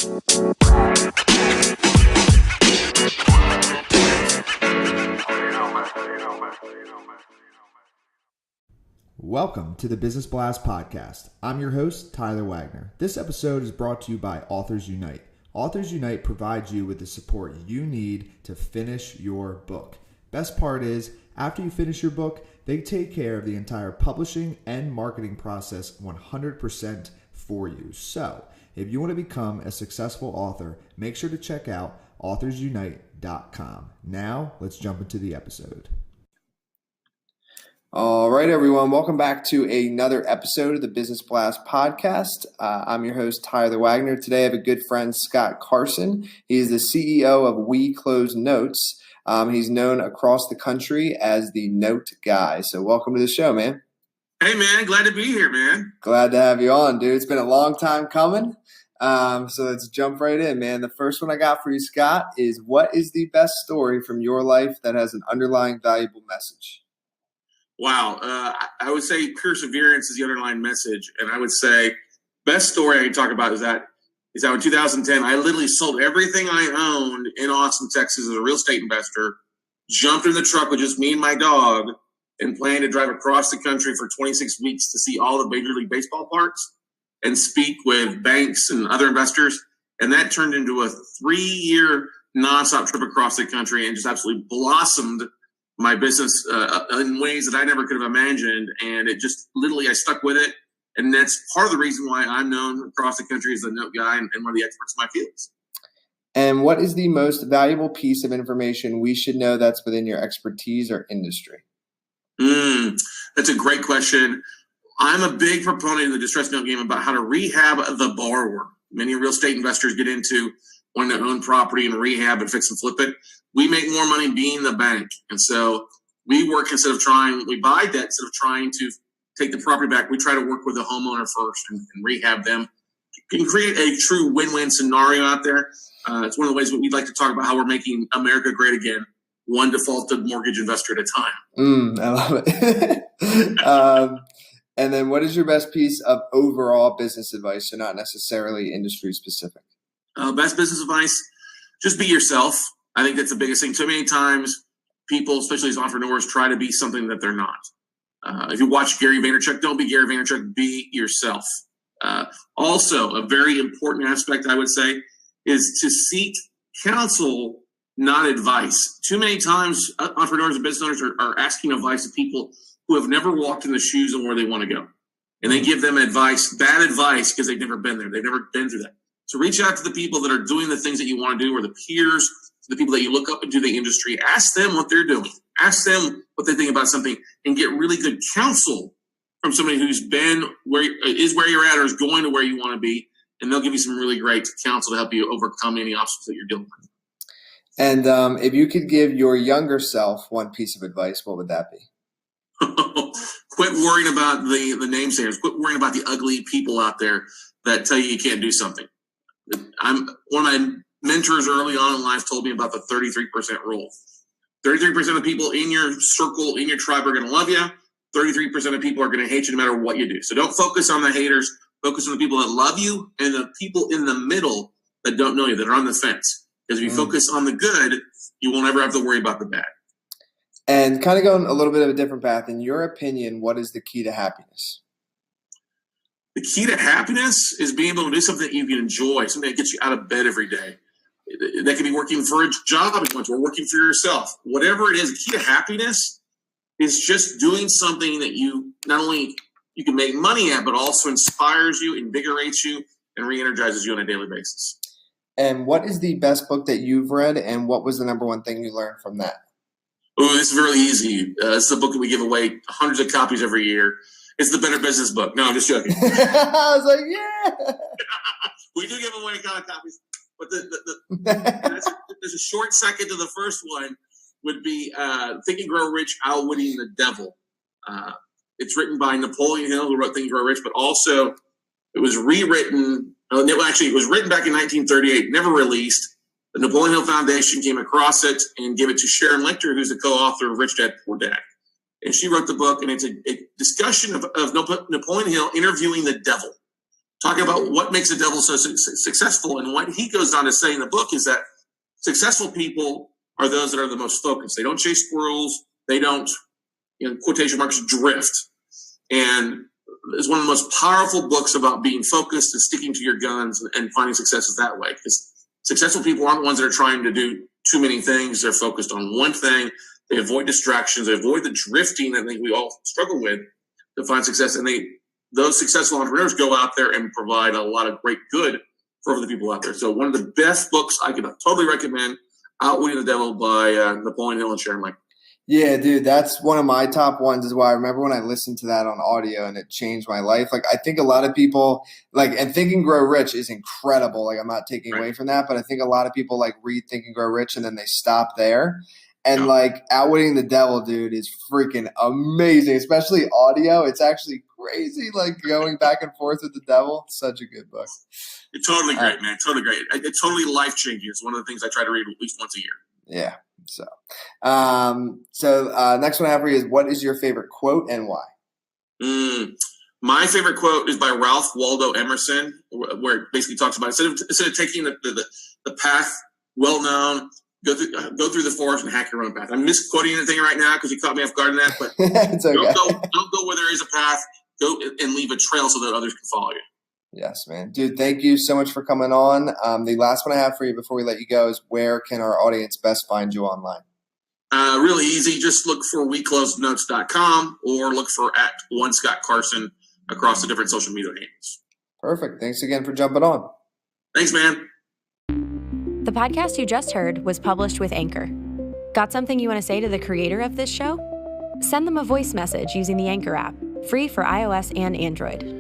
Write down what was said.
Welcome to the Business Blast Podcast. I'm your host, Tyler Wagner. This episode is brought to you by Authors Unite. Authors Unite provides you with the support you need to finish your book. Best part is, after you finish your book, they take care of the entire publishing and marketing process 100% for you. So, if you want to become a successful author, make sure to check out authorsunite.com. Now, let's jump into the episode. All right, everyone. Welcome back to another episode of the Business Blast Podcast. I'm your host, Tyler Wagner. Today, I have a good friend, Scott Carson. He is the CEO of We Close Notes. He's known across the country as the Note Guy. So welcome to the show, man. Hey, man. Glad to be here, man. Glad to have you on, dude. It's been a long time coming. So let's jump right in, man. The first one I got for you, Scott, is what is the best story from your life that has an underlying valuable message? Wow. I would say perseverance is the underlying message. And I would say best story I can talk about is that in 2010, I literally sold everything I owned in Austin, Texas as a real estate investor, jumped in the truck with just me and my dog, and planned to drive across the country for 26 weeks to see all the Major League Baseball parks and speak with banks and other investors. And that turned into a 3-year nonstop trip across the country and just absolutely blossomed my business in ways that I never could have imagined. And it just literally, I stuck with it. And that's part of the reason why I'm known across the country as the Note Guy and one of the experts in my fields. And what is the most valuable piece of information we should know that's within your expertise or industry? That's a great question. I'm a big proponent in the distress note game about how to rehab the borrower. Many real estate investors get into wanting to own property and rehab and fix and flip it. We make more money being the bank. And so we work we buy debt instead of trying to take the property back. We try to work with the homeowner first and rehab them. You can create a true win-win scenario out there. It's one of the ways we'd like to talk about how we're making America great again, one defaulted mortgage investor at a time. I love it. And then what is your best piece of overall business advice, so not necessarily industry specific? Best business advice, just be yourself. I think that's the biggest thing. So many times people, especially as entrepreneurs, try to be something that they're not. If you watch Gary Vaynerchuk, don't be Gary Vaynerchuk, be yourself. Also, a very important aspect, I would say, is to seek counsel, not advice. Too many times entrepreneurs and business owners are asking advice of people who have never walked in the shoes of where they want to go. And they give them advice, bad advice, because they've never been there. They've never been through that. So reach out to the people that are doing the things that you want to do, or the peers, the people that you look up into the industry. Ask them what they're doing. Ask them what they think about something, and get really good counsel from somebody who's been where you're at or is going to where you want to be. And they'll give you some really great counsel to help you overcome any obstacles that you're dealing with. And if you could give your younger self one piece of advice, what would that be? Quit worrying about the namesayers. Quit worrying about the ugly people out there that tell you can't do something. One of my mentors early on in life told me about the 33% rule. 33% of people in your circle, in your tribe, are going to love you. 33% of people are going to hate you no matter what you do. So don't focus on the haters. Focus on the people that love you and the people in the middle that don't know you, that are on the fence. Because if you focus on the good, you won't ever have to worry about the bad. And kind of going a little bit of a different path, in your opinion, what is the key to happiness? The key to happiness is being able to do something that you can enjoy, something that gets you out of bed every day. That can be working for a job or working for yourself. Whatever it is, the key to happiness is just doing something that you not only you can make money at, but also inspires you, invigorates you, and re-energizes you on a daily basis. And what is the best book that you've read, and what was the number one thing you learned from that? Oh, this is really easy. It's a book that we give away hundreds of copies every year. It's the Better Business book. No, I'm just joking. I was like, yeah. We do give away a lot of copies. But there's a short second to the first one would be Think and Grow Rich, Outwitting the Devil. It's written by Napoleon Hill, who wrote Think and Grow Rich, but also it was rewritten. It was written back in 1938, never released. The Napoleon Hill Foundation came across it and gave it to Sharon Lechter, who's the co-author of Rich Dad, Poor Dad. And she wrote the book, and it's a discussion of Napoleon Hill interviewing the devil. talking about what makes the devil so successful. And what he goes on to say in the book is that successful people are those that are the most focused. They don't chase squirrels. They don't, quotation marks, drift. And it's one of the most powerful books about being focused and sticking to your guns and finding successes that way. Because successful people aren't ones that are trying to do too many things. They're focused on one thing. They avoid distractions. They avoid the drifting that I think we all struggle with to find success. And those successful entrepreneurs go out there and provide a lot of great good for other people out there. So one of the best books I can totally recommend, Outwitting the Devil by Napoleon Hill and Sharon Leigh. Yeah, dude, that's one of my top ones as well. I remember when I listened to that on audio and it changed my life. Like, I think a lot of people and Think and Grow Rich is incredible. Like, I'm not taking away from that, but I think a lot of people read Think and Grow Rich and then they stop there. And Outwitting the Devil, dude, is freaking amazing, especially audio. It's actually crazy, going back and forth with the devil. Such a good book. It's totally great, man. Totally great. It's totally life-changing. It's one of the things I try to read at least once a year. Yeah. So next one I have for you is, what is your favorite quote and why? My favorite quote is by Ralph Waldo Emerson, where it basically talks about instead of taking the path well known, go through the forest and hack your own path. I'm misquoting anything right now because you caught me off guard in that, but it's okay. don't go where there is a path. Go and leave a trail so that others can follow you. Yes, man. Dude, thank you so much for coming on. The last one I have for you before we let you go is, where can our audience best find you online? Really easy. Just look for WeCloseNotes.com or look for @OneScottCarson across the different social media handles. Perfect. Thanks again for jumping on. Thanks, man. The podcast you just heard was published with Anchor. Got something you want to say to the creator of this show? Send them a voice message using the Anchor app, free for iOS and Android.